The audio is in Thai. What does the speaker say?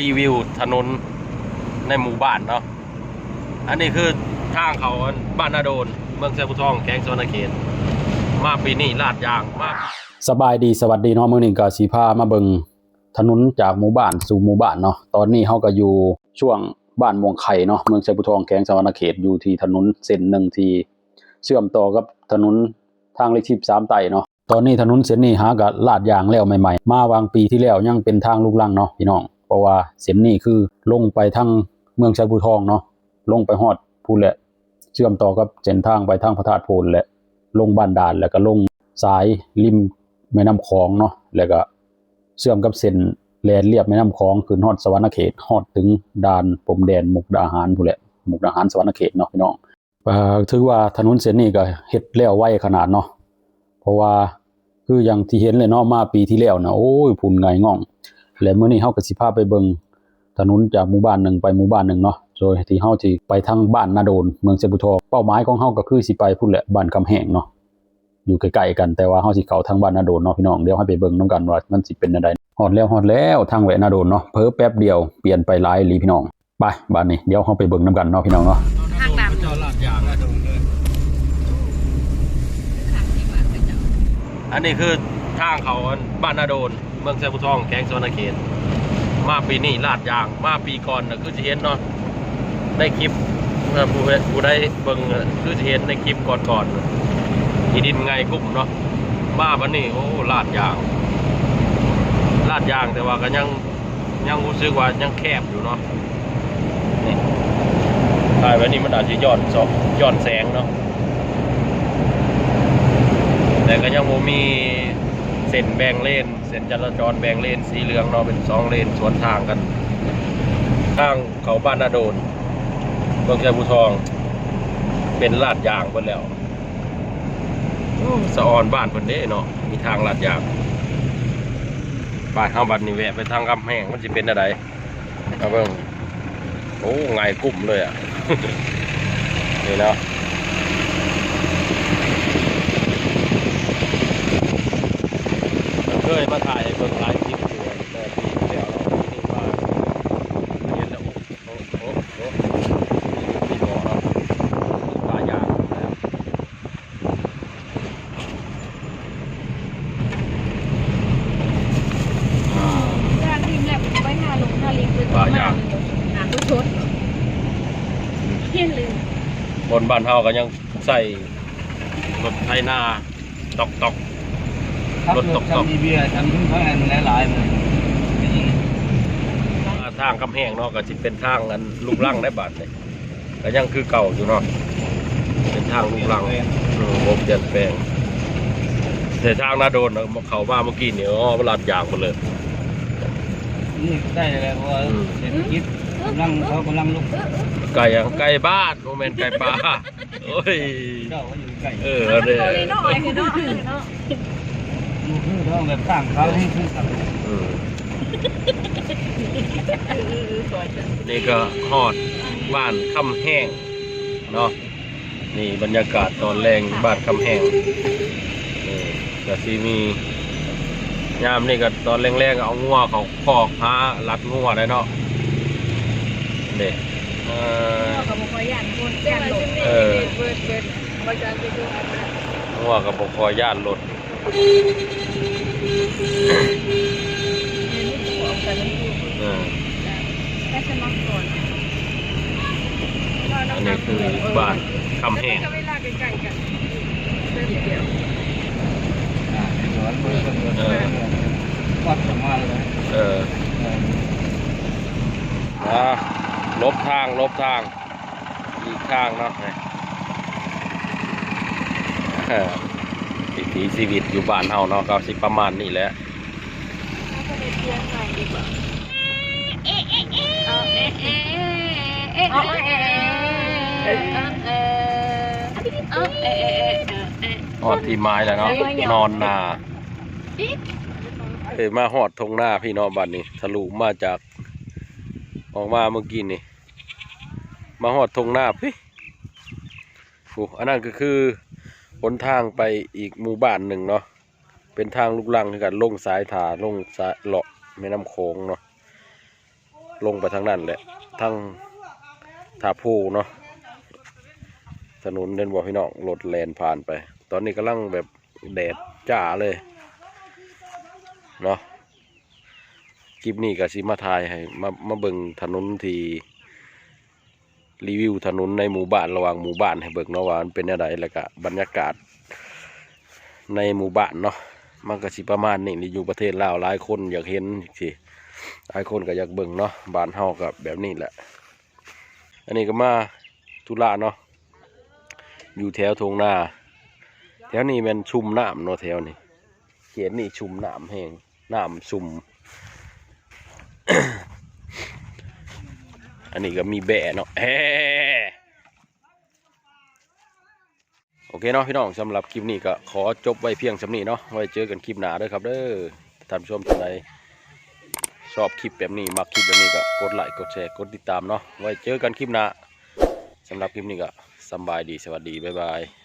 รีวิวถนนในหมู่บ้านเนาะอันนี้คือทางเขาบ้านนาโดนเมืองแสนพุทองแขวงสวรรณเขตมาปีนี้ลาดยางมากสบายดีสวัสดีเนาะมื้อนี้ก็สิพามาเบิ่งถนนจากหมู่บ้านสู่หมู่บ้านเนาะตอนนี้เฮาก็อยู่ช่วงบ้านม่วงไข่เนาะเมืองแสนพุทองแขวงสวรรณเขตอยู่ที่ถนนเส้นหนึ่งที่เชื่อมต่อกับถนนทางเลข13ไต่เนาะตอนนี้ถนนเส้นนี้หาก็ลาดยางแล้วใหม่ๆมาวางปีที่แล้วยังเป็นทางลูกรังเนาะพี่น้องเพราะว่าเส้นนี้คือลงไปทางเมืองแสนพุทองเนาะลงไปฮอดพูนแหละเชื่อมต่อกับเส้นทางไปทางพระธาตุโพนและลงบ้านด่านแล้วก็ลงสายริมแม่น้ำคลองเนาะแล้วก็เชื่อมกับเส้นแลนเลียบแม่น้ำคลองขึ้นฮอดสวรรณเขตฮอดถึงด่านพรมแดนมุกดาหารพูนแหละมุกดาหารสวรรณเขตเนาะพี่น้องถือว่าถนนเส้นนี้ก็เฮ็ดแล้วไวขนาดเนาะเพราะว่าคืออย่างที่เห็นเลยเนาะมาปีที่แล้วนะโอ้ยพุ่นไงง่องและมื้อนี้เฮาก็สิพาไปเบิ่งถนนจากหมู่บ้านหนึ่งไปหมู่บ้านหนึ่งเนาะโดยที่เฮาสิไปทางบ้านนาโดนเมืองแสนพุทองเป้าหมายของเฮาก็คือสิไปพุ่นแหละบ้านคำแหงเนาะอยู่ใกล้ๆกันแต่ว่าเฮาสิเข้าทางบ้านนาโดนเนาะพี่น้องเดี๋ยวให้ไปเบิ่งนํกันว่ามันสิเป็นจังได๋ฮอดแล้วทางแวะนาโดนเนาะเพิ่แป๊บเดียวเปลี่ยนไปหลายอีหลีพี่น้องไปบ้านนี้เดี๋ยวเฮาไปเบิ่งนํกันเนาะพี่น้องเนาะทางดำเจ้าลาดยางนาโดนเลยอันนี้คือทางเขาบ้านนาโดนเมืองแสนพุทองแขวงสวรรณเขตมาปีนี้ลาดยางมาปีก่อนน่ะคือสิเห็นเนาะในคลิปผู้ได้เบิ่งคือสิเห็นในคลิปก่อนๆที่ดินไงกุ้มเนาะมาบัดนี้โอ้ลาดยางแต่ว่าก็ยังรู้สึกว่ายังแคบอยู่เนาะนี่ถ่ายไว้นี่มันอาจจะย้อนแสงเนาะแต่ก็ยังบ่มีเส้นแบ่งเลนเส้นจราจรแบ่งเลนสีเหลืองเนาะเป็น2เลนสวนทางกันทางเขาบ้านนาโดนเมืองแสนพุทองเป็นลาดยางหมดแล้วสะออนบ้านเพิ่นเด้เนาะมีทางลาดยางบ้านเฮาบัดนี้แวะไปทางกำแพงมันสิเป็นจังได๋ครับเบิ่งโอ้ไงกลุ่มเลยอ่ะ นี่เนาะเคยมาถ่ายเบิ่งหลายคลิปอยู่แต่ปีที่แล้วเราที่นี่มาเห็นแล้วโอ้มีบ่อเนาะปลายางนะครับการทีมแลบไว้หาลงหาลิงคือหาทุกชดเที่ยงลืมบนบ้านเฮาก็ยังใส่รถไถนาตอกรถตกมีเบียร์ทำทั้งอันหลายๆมันทางกำแพงเนาะก็สิเป็นทางอันลูกรังได้บาดเลยก็ยังคือเก่าอยู่เนาะเป็นทางลูกรังบ่เปลี่ยนแปลงแต่ทางนาโดนเขามาเมื่อกี้นี่ลาดยางหมดเลยนี่ได้แล้วเพราะว่าเศรษฐกิจกำลังลุกไก่ยังไก่บ้านโมเมนต์ไก่ปลาโอ้ยเจ้าก็อยู่ใกล้เเด้อน้อยคือน้อยเนาะคือเราแบบตั้งเขาให้ขึ้นกับนี่ก็ฮอดบ้านคำแห้งเนาะนี่บรรยากาศตอนแรงบ้านคำแห้งนี่ก็สิมียามนี่ก็ตอนแรงๆเอางัวเขาคอกหาลัดงัวได้เนาะเด็กกับบุคคลย่านคนย่านหลงเปิดประจานไปดูงัวกับบุคคลย่านรถอันนี้คือบ้านคำแห้งวัดสมาเลยลบทางอีกทางเนาะวิถีชีวิตอยู่บ้านเฮาเนาะก็สิประมาณนี้แหละหอดที่ไม้แล้วเนาะนอนนามาหอดทงหน้าพี่น้องบ้านนี้ทะลุมาจากออกมาเมื่อกี้นี่มาหอดทงหน้าพี่โอ้อันนั้นก็คือหนทางไปอีกหมู่บ้านหนึ่งเนาะเป็นทางลูกรังคือกันลงสายถาลงสายเลาะแม่น้ำโขงเนาะ ลงไปทางนั้นแหละทางท่าผู้เนาะถนนเดินบ่พี่น้องรถแล่นผ่านไปตอนนี้กำลังแบบแดดจ้าเลยเนาะคลิปนี้ก็สิมาถ่ายให้มาเบิ่งถนนที่รีวิวถนนในหมู่บ้านระหว่างหมู่บ้านให้เบิ่งเนาะว่ามันเป็นอะไรแล้วก็บรรยากาศในหมู่บ้านเนาะมันก็สิประมาณนี้นี่อยู่ประเทศลาวหลายคนอยากเห็นสิหลายคนก็อยากเบิ่งเนาะบ้านเฮาก็แบบนี้แหละอันนี้ก็มาธุระเนาะอยู่แถวทงนาแถวนี้มันชุ่มน้ำเนาะแถวนี้เขตนี่ชุ่มน้ำแห้งน้ำชุ่ม อันนี้ก็มีแบะเนาะโอเคเนาะพี่น้องสำหรับคลิปนี้ก็ขอจบไว้เพียงสำนี้เนาะไว้เจอกันคลิปหน้าด้วยครับเด้อท่านผู้ชมท่านใดชอบคลิปแบบนี้มักคลิปแบบนี้ก็กดไลค์กดแชร์กดติดตามเนาะไว้เจอกันคลิปหน้าสำหรับคลิปนี้ก็สบายดีสวัสดีบ๊ายบาย